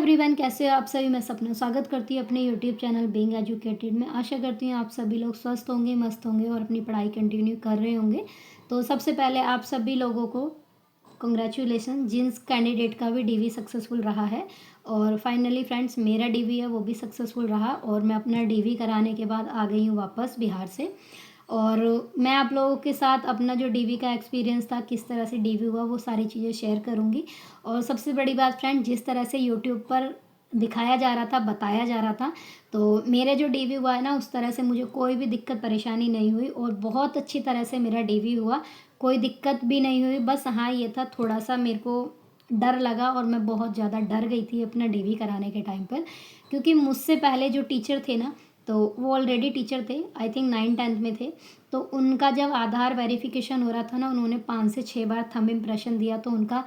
Everyone, कैसे हो आप सभी। मैं सपना स्वागत करती हूँ अपने यूट्यूब चैनल बीइंग एजुकेटेड में। आशा करती हूँ आप सभी लोग स्वस्थ होंगे, मस्त होंगे और अपनी पढ़ाई कंटिन्यू कर रहे होंगे। तो सबसे पहले आप सभी लोगों को कंग्रेचुलेसन, जिस कैंडिडेट का भी डीवी सक्सेसफुल रहा है। और फाइनली फ्रेंड्स, मेरा डीवी है वो भी सक्सेसफुल रहा और मैं अपना डीवी कराने के बाद आ गई हूँ वापस बिहार से। और मैं आप लोगों के साथ अपना जो डीवी का एक्सपीरियंस था, किस तरह से डीवी हुआ, वो सारी चीज़ें शेयर करूँगी। और सबसे बड़ी बात फ्रेंड, जिस तरह से यूट्यूब पर दिखाया जा रहा था, बताया जा रहा था, तो मेरा जो डीवी हुआ है ना, उस तरह से मुझे कोई भी दिक्कत परेशानी नहीं हुई और बहुत अच्छी तरह से मेरा डीवी हुआ। कोई दिक्कत भी नहीं हुई। बस हाँ, ये था थोड़ा सा मेरे को डर लगा और मैं बहुत ज़्यादा डर गई थी अपना डीवी कराने के टाइम पर, क्योंकि मुझसे पहले जो टीचर थे ना, तो वो ऑलरेडी टीचर थे, आई थिंक 9th-10th में थे। तो उनका जब आधार वेरिफिकेशन हो रहा था ना, उन्होंने 5 से 6 बार थंब इम्प्रेशन दिया, तो उनका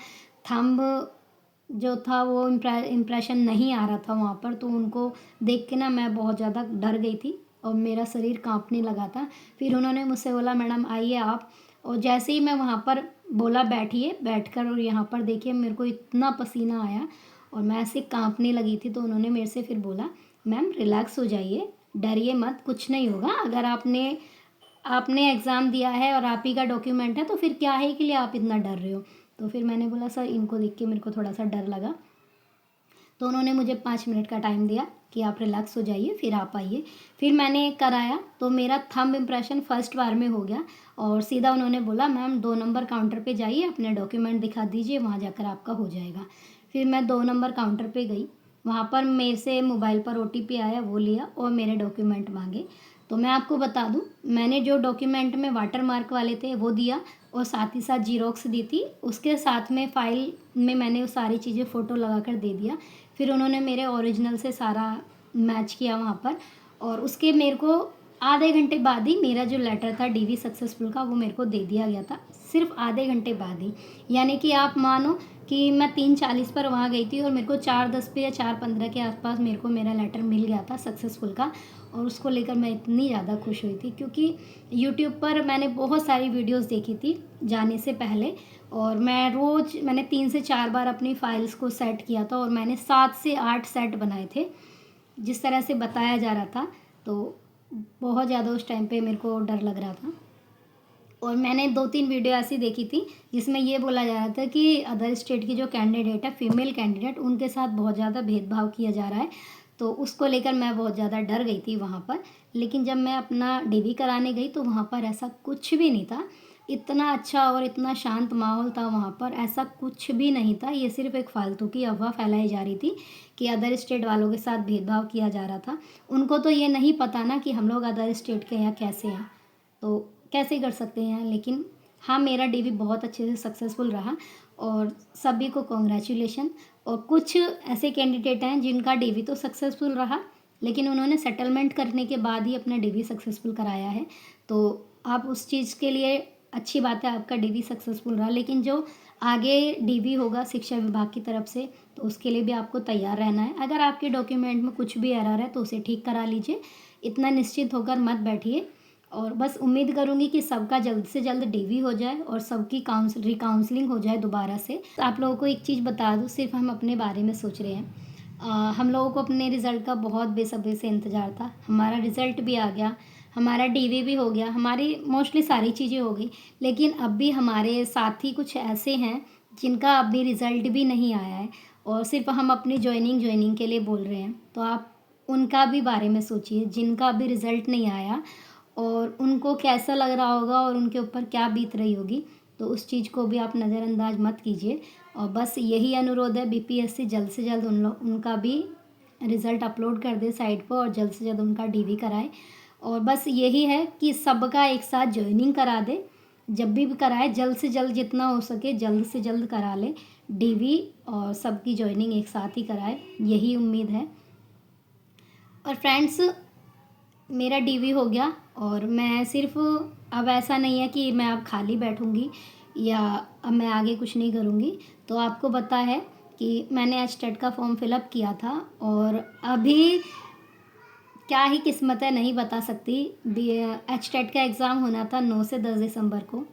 थंब जो था वो इम्प्रेशन नहीं आ रहा था वहाँ पर। तो उनको देख के ना मैं बहुत ज़्यादा डर गई थी और मेरा शरीर कांपने लगा था। फिर उन्होंने मुझसे बोला, मैडम आइए आप। और जैसे ही मैं वहाँ पर बोला बैठिए, बैठकर और यहाँ पर देखिए, मेरे को इतना पसीना आया और मैं ऐसे कांपने लगी थी। तो उन्होंने मेरे से फिर बोला, मैम रिलैक्स हो जाइए, डरिए मत, कुछ नहीं होगा। अगर आपने आपने एग्ज़ाम दिया है और आप ही का डॉक्यूमेंट है, तो फिर क्या है के लिए आप इतना डर रहे हो। तो फिर मैंने बोला, सर इनको देख के मेरे को थोड़ा सा डर लगा। तो उन्होंने मुझे 5 मिनट का टाइम दिया कि आप रिलैक्स हो जाइए, फिर आप आइए। फिर मैंने कराया तो मेरा थंब इम्प्रेशन फर्स्ट बार में हो गया। और सीधा उन्होंने बोला, मैम 2 नंबर काउंटर पे जाइए, अपने डॉक्यूमेंट दिखा दीजिए, वहाँ जाकर आपका हो जाएगा। फिर मैं 2 नंबर काउंटर पे गई। वहाँ पर मेरे से मोबाइल पर OTP आया, वो लिया और मेरे डॉक्यूमेंट मांगे। तो मैं आपको बता दूं, मैंने जो डॉक्यूमेंट में वाटर मार्क वाले थे वो दिया और साथ ही साथ जीरोक्स दी थी। उसके साथ में फ़ाइल में मैंने वो सारी चीज़ें फ़ोटो लगा कर दे दिया। फिर उन्होंने मेरे ओरिजिनल से सारा मैच किया वहाँ पर। और उसके मेरे को आधे घंटे बाद ही मेरा जो लेटर था डीवी सक्सेसफुल का, वो मेरे को दे दिया गया था, सिर्फ आधे घंटे बाद ही। यानी कि आप मानो कि मैं 3:40 पर वहाँ गई थी और मेरे को 4:10 पे या 4:15 के आसपास मेरे को मेरा लेटर मिल गया था सक्सेसफुल का। और उसको लेकर मैं इतनी ज़्यादा खुश हुई थी, क्योंकि यूट्यूब पर मैंने बहुत सारी वीडियोस देखी थी जाने से पहले। और मैंने 3 से 4 बार अपनी फाइल्स को सेट किया था और मैंने 7 से 8 सेट बनाए थे जिस तरह से बताया जा रहा था। तो बहुत ज़्यादा उस टाइम पे मेरे को डर लग रहा था। और मैंने 2-3 वीडियो ऐसी देखी थी जिसमें ये बोला जा रहा था कि अदर स्टेट की जो कैंडिडेट है, फीमेल कैंडिडेट, उनके साथ बहुत ज़्यादा भेदभाव किया जा रहा है। तो उसको लेकर मैं बहुत ज़्यादा डर गई थी वहाँ पर। लेकिन जब मैं अपना डीवी कराने गई तो वहाँ पर ऐसा कुछ भी नहीं था। इतना अच्छा और इतना शांत माहौल था वहाँ पर, ऐसा कुछ भी नहीं था। ये सिर्फ एक फालतू की अफवाह फैलाई जा रही थी कि अदर स्टेट वालों के साथ भेदभाव किया जा रहा था। उनको तो ये नहीं पता ना कि हम लोग अदर स्टेट के यहाँ कैसे हैं, तो कैसे कर सकते हैं। लेकिन हाँ, मेरा डीवी बहुत अच्छे से सक्सेसफुल रहा और सभी को कॉन्ग्रेचुलेशन। और कुछ ऐसे कैंडिडेट हैं जिनका डीवी तो सक्सेसफुल रहा, लेकिन उन्होंने सेटलमेंट करने के बाद ही अपना डीवी सक्सेसफुल कराया है। तो आप उस चीज़ के लिए अच्छी बात है, आपका डीवी सक्सेसफुल रहा। लेकिन जो आगे डीवी होगा शिक्षा विभाग की तरफ से, तो उसके लिए भी आपको तैयार रहना है। अगर आपके डॉक्यूमेंट में कुछ भी एरर है तो उसे ठीक करा लीजिए। इतना निश्चित होकर मत बैठिए। और बस उम्मीद करूँगी कि सबका जल्द से जल्द डीवी हो जाए और सबकी रिकाउंसलिंग हो जाए दोबारा से। तो आप लोगों को एक चीज़ बता दूँ, सिर्फ हम अपने बारे में सोच रहे हैं। हम लोगों को अपने रिज़ल्ट का बहुत बेसब्री से इंतज़ार था। हमारा रिज़ल्ट भी आ गया, हमारा डीवी भी हो गया, हमारी मोस्टली सारी चीज़ें हो गई। लेकिन अब भी हमारे साथी कुछ ऐसे हैं जिनका अभी रिज़ल्ट भी नहीं आया है और सिर्फ हम अपनी जॉइनिंग के लिए बोल रहे हैं। तो आप उनका भी बारे में सोचिए, जिनका अभी रिज़ल्ट नहीं आया और उनको कैसा लग रहा होगा और उनके ऊपर क्या बीत रही होगी। तो उस चीज़ को भी आप नज़रअंदाज मत कीजिए। और बस यही अनुरोध है, बीपीएससी जल्द से जल्द उनका भी रिज़ल्ट अपलोड कर दे साइट पर और जल्द से जल्द उनका डीवी कराए। और बस यही है कि सबका एक साथ जॉइनिंग करा दे। जब भी कराए, जल्द से जल्द, जितना हो सके जल्द से जल्द करा ले डीवी और सबकी जॉइनिंग एक साथ ही कराए, यही उम्मीद है। और फ्रेंड्स, मेरा डीवी हो गया और मैं सिर्फ, अब ऐसा नहीं है कि मैं अब खाली बैठूंगी या अब मैं आगे कुछ नहीं करूंगी। तो आपको पता है कि मैंने एचटेट का फॉर्म फिलअप किया था और अभी क्या ही किस्मत है नहीं बता सकती। एचटेट का एग्ज़ाम होना था 9 से 10 दिसंबर को,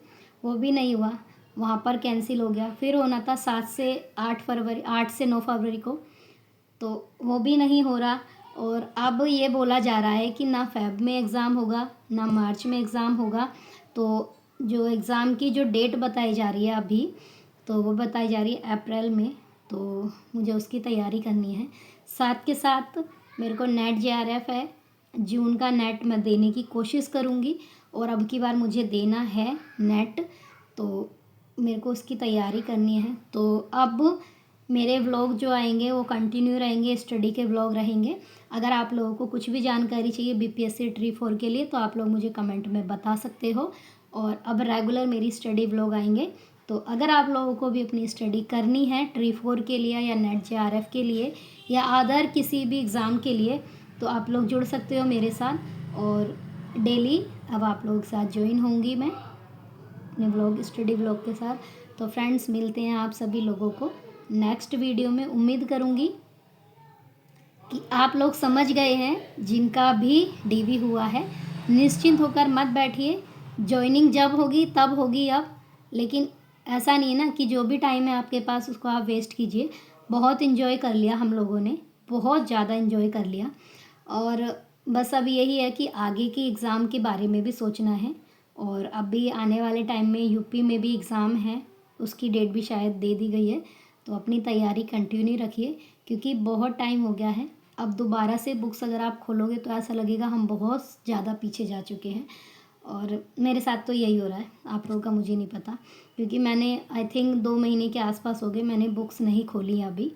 वो भी नहीं हुआ, वहाँ पर कैंसिल हो गया। फिर होना था 7 से 8 फरवरी, 8 से 9 फरवरी को, तो वो भी नहीं हो रहा। और अब ये बोला जा रहा है कि ना फ़ेब में एग्ज़ाम होगा, ना मार्च में एग्ज़ाम होगा। तो जो एग्ज़ाम की जो डेट बताई जा रही है अभी, तो वो बताई जा रही है अप्रैल में। तो मुझे उसकी तैयारी करनी है। साथ के साथ मेरे को नेट जेआरएफ है, जून का नेट मैं देने की कोशिश करूँगी और अब की बार मुझे देना है नेट, तो मेरे को उसकी तैयारी करनी है। तो अब मेरे व्लॉग जो आएंगे वो कंटिन्यू रहेंगे, स्टडी के व्लॉग रहेंगे। अगर आप लोगों को कुछ भी जानकारी चाहिए बीपीएससी ट्री 4 के लिए तो आप लोग मुझे कमेंट में बता सकते हो। और अब रेगुलर मेरी स्टडी व्लॉग आएंगे। तो अगर आप लोगों को भी अपनी स्टडी करनी है ट्री 4 के लिए या नेट जेआरएफ के लिए या अदर किसी भी एग्ज़ाम के लिए, तो आप लोग जुड़ सकते हो मेरे साथ। और डेली अब आप लोगों के साथ ज्वाइन होंगी मैं अपने व्लॉग, स्टडी व्लॉग के साथ। तो फ्रेंड्स, मिलते हैं आप सभी लोगों को नेक्स्ट वीडियो में। उम्मीद करूँगी कि आप लोग समझ गए हैं, जिनका भी डीवी हुआ है निश्चिंत होकर मत बैठिए। जॉइनिंग जब होगी तब होगी अब, लेकिन ऐसा नहीं है ना कि जो भी टाइम है आपके पास उसको आप वेस्ट कीजिए। बहुत इन्जॉय कर लिया हम लोगों ने, बहुत ज़्यादा इन्जॉय कर लिया। और बस अब यही है कि आगे की एग्ज़ाम के बारे में भी सोचना है। और अभी आने वाले टाइम में यूपी में भी एग्ज़ाम है, उसकी डेट भी शायद दे दी गई है। तो अपनी तैयारी कंटिन्यू रखिए क्योंकि बहुत टाइम हो गया है। अब दोबारा से बुक्स अगर आप खोलोगे तो ऐसा लगेगा हम बहुत ज़्यादा पीछे जा चुके हैं। और मेरे साथ तो यही हो रहा है, आप लोगों का मुझे नहीं पता, क्योंकि मैंने आई थिंक 2 महीने के आसपास हो गए मैंने बुक्स नहीं खोली अभी।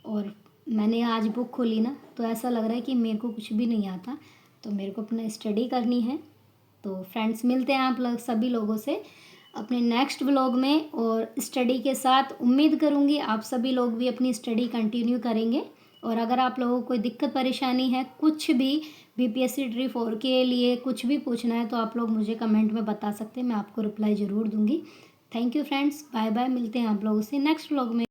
और मैंने आज बुक खोली ना तो ऐसा लग रहा है कि मेरे को कुछ भी नहीं आता। तो मेरे को अपना स्टडी करनी है। तो फ्रेंड्स, मिलते हैं आप लोग सभी लोगों से अपने नेक्स्ट व्लॉग में। और स्टडी के साथ उम्मीद करूँगी आप सभी लोग भी अपनी स्टडी कंटिन्यू करेंगे। और अगर आप लोगों को कोई दिक्कत परेशानी है, कुछ भी बीपीएससी ट्री 4 के लिए कुछ भी पूछना है तो आप लोग मुझे कमेंट में बता सकते हैं, मैं आपको रिप्लाई ज़रूर दूँगी। Thank you friends, bye bye. मिलते हैं आप लोगों से नेक्स्ट व्लॉग में।